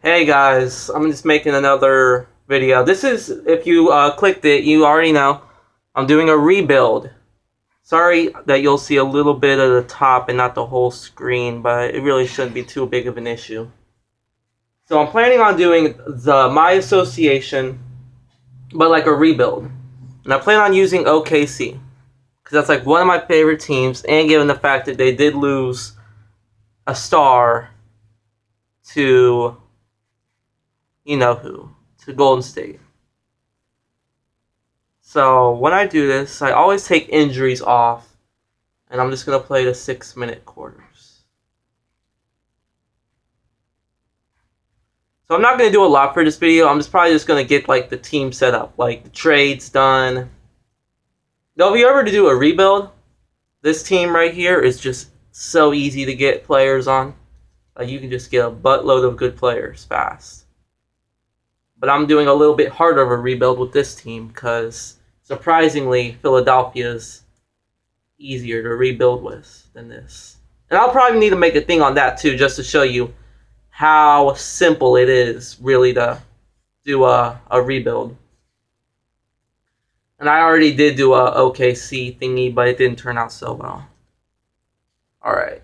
Hey guys, I'm just making another video. This is, if you clicked it, you already know, I'm doing a rebuild. Sorry that you'll see a little bit of the top and not the whole screen, but it really shouldn't be too big of an issue. So I'm planning on doing my association, but like a rebuild. And I plan on using OKC, because that's like one of my favorite teams, and given the fact that they did lose a star to, you know who, to Golden State. So when I do this, I always take injuries off, and I'm just going to play the 6-minute quarters. So I'm not going to do a lot for this video. I'm probably just going to get like the team set up, like the trades done. Though if you ever do a rebuild, this team right here is just so easy to get players on. Like you can just get a buttload of good players fast. But I'm doing a little bit harder of a rebuild with this team because surprisingly, Philadelphia's easier to rebuild with than this. And I'll probably need to make a thing on that too, just to show you how simple it is really to do a rebuild. And I already did do a OKC thingy, but it didn't turn out so well. Alright.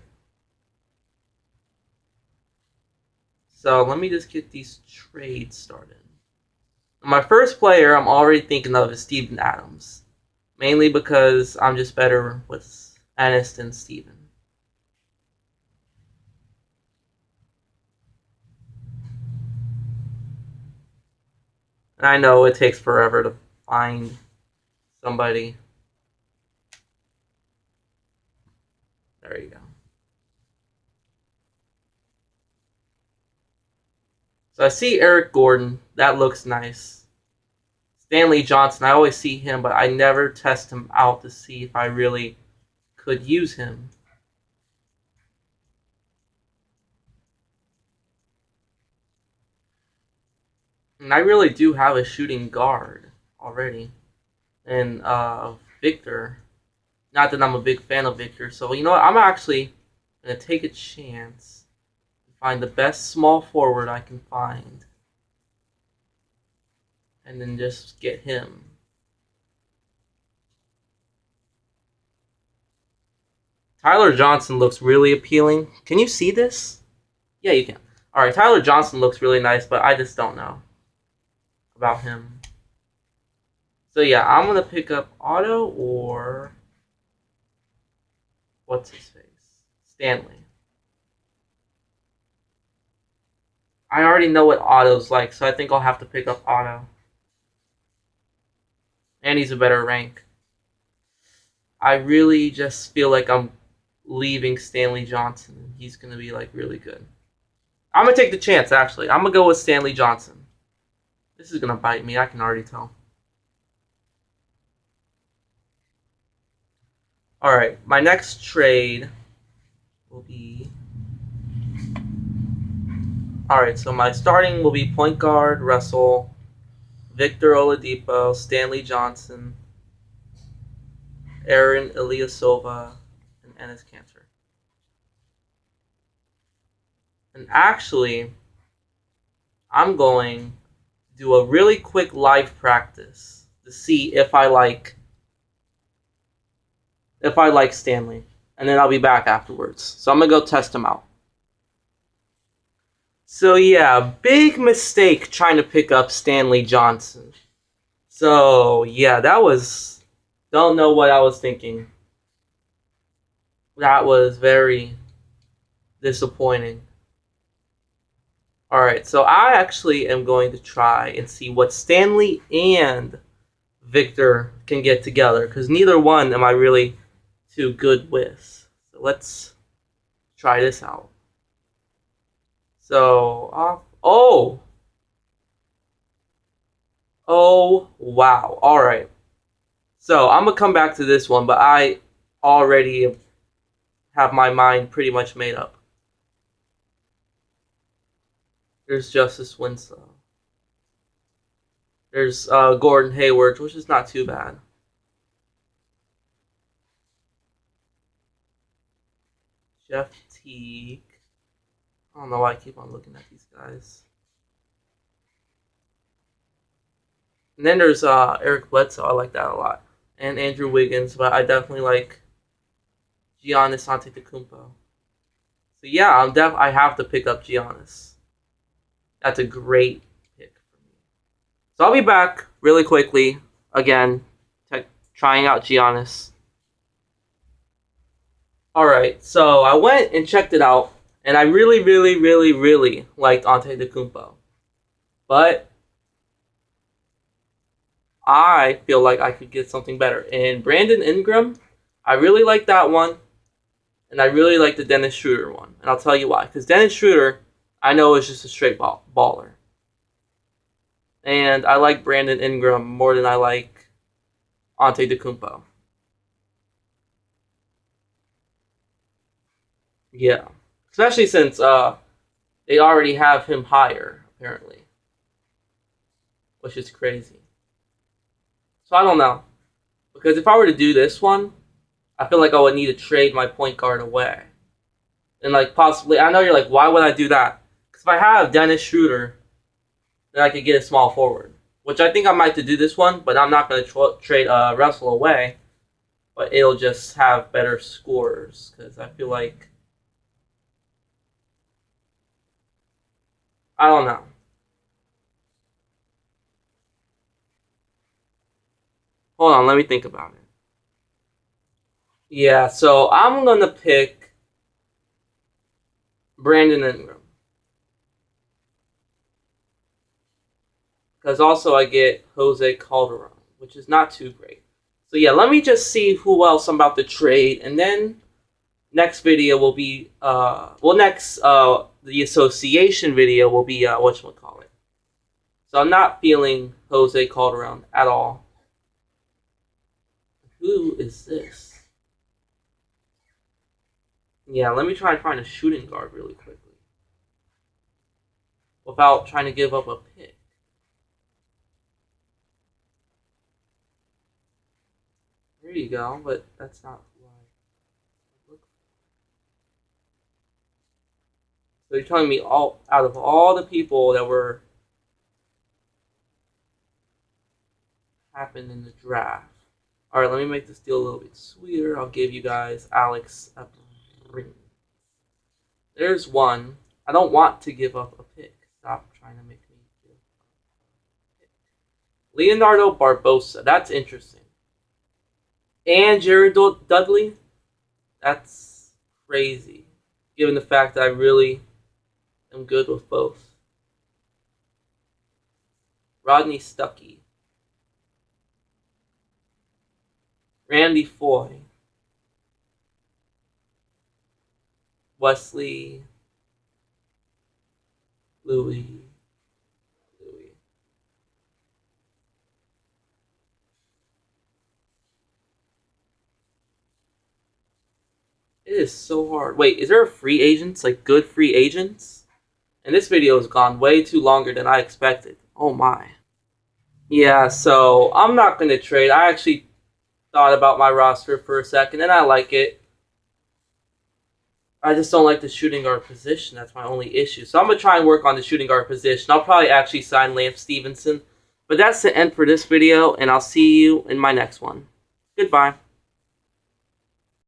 So let me just get these trades started. My first player I'm already thinking of is Steven Adams. Mainly because I'm just better with Ennis than Steven. And I know it takes forever to find somebody. There you go. So I see Eric Gordon. That looks nice. Stanley Johnson. I always see him, but I never test him out to see if I really could use him. And I really do have a shooting guard already. And Victor. Not that I'm a big fan of Victor. So you know what? I'm actually going to take a chance and find the best small forward I can find. And then just get him. Tyler Johnson looks really appealing. Can you see this? Yeah, you can. Alright, Tyler Johnson looks really nice, but I just don't know about him. So yeah, I'm going to pick up Otto or... what's his face? Stanley. I already know what Otto's like, so I think I'll have to pick up Otto. And he's a better rank. I really just feel like I'm leaving Stanley Johnson. He's going to be like really good. I'm going to take the chance, actually. I'm going to go with Stanley Johnson. This is going to bite me, I can already tell. Alright, my next trade will be... Alright, so my starting will be point guard, Russell, Victor Oladipo, Stanley Johnson, Aaron Ilyasova, and Enes Kanter. And actually, I'm going to do a really quick live practice to see if I like Stanley. And then I'll be back afterwards. So I'm going to go test him out. So yeah, big mistake trying to pick up Stanley Johnson. So yeah, that was... don't know what I was thinking. That was very disappointing. Alright, so I actually am going to try and see what Stanley and Victor can get together, because neither one am I really too good with. So let's try this out. So, oh! Oh, wow. Alright. So, I'm going to come back to this one, but I already have my mind pretty much made up. There's Justice Winslow. There's Gordon Hayward, which is not too bad. Jeff Teague. I don't know why I keep on looking at these guys. And then there's Eric Bledsoe. I like that a lot. And Andrew Wiggins, but I definitely like Giannis Antetokounmpo. So yeah, I have to pick up Giannis. That's a great pick for me. So I'll be back really quickly again, trying out Giannis. Alright, so I went and checked it out, and I really, really, really, really liked Antetokounmpo. But I feel like I could get something better. And Brandon Ingram, I really like that one, and I really like the Dennis Schroeder one. And I'll tell you why. Because Dennis Schroeder, I know, is just a straight baller. And I like Brandon Ingram more than I like Antetokounmpo. Yeah. Especially since they already have him higher, apparently. Which is crazy. So I don't know. Because if I were to do this one, I feel like I would need to trade my point guard away. And like possibly, I know you're like, why would I do that? Because if I have Dennis Schroeder, then I could get a small forward. Which I think I might have to do this one, but I'm not going to trade Russell away. But it'll just have better scores. Because I feel like, I don't know. Hold on, let me think about it. Yeah, so I'm going to pick Brandon Ingram. Because also I get Jose Calderon, which is not too great. So yeah, let me just see who else I'm about to trade, and then next video will be the association video will be whatchamacallit. So I'm not feeling Jose Calderon at all. Who is this? Yeah, let me try and find a shooting guard really quickly. Without trying to give up a pick. There you go, but that's not who I look for. So you're telling me out of all the people that were happened in the draft. Alright, let me make this deal a little bit sweeter. I'll give you guys Alex a ring. There's one. I don't want to give up a pick. Stop trying to make me give up a pick. Leonardo Barbosa. That's interesting. And Jared Dudley. That's crazy. Given the fact that I really am good with both. Rodney Stuckey. Randy Foy. Wesley. Louis. It is so hard. Wait, is there a free agents? Like good free agents? And this video has gone way too longer than I expected. Oh my. Yeah, so I'm not going to trade. I actually thought about my roster for a second, and I like it. I just don't like the shooting guard position. That's my only issue. So I'm going to try and work on the shooting guard position. I'll probably actually sign Lance Stevenson. But that's the end for this video, and I'll see you in my next one. Goodbye.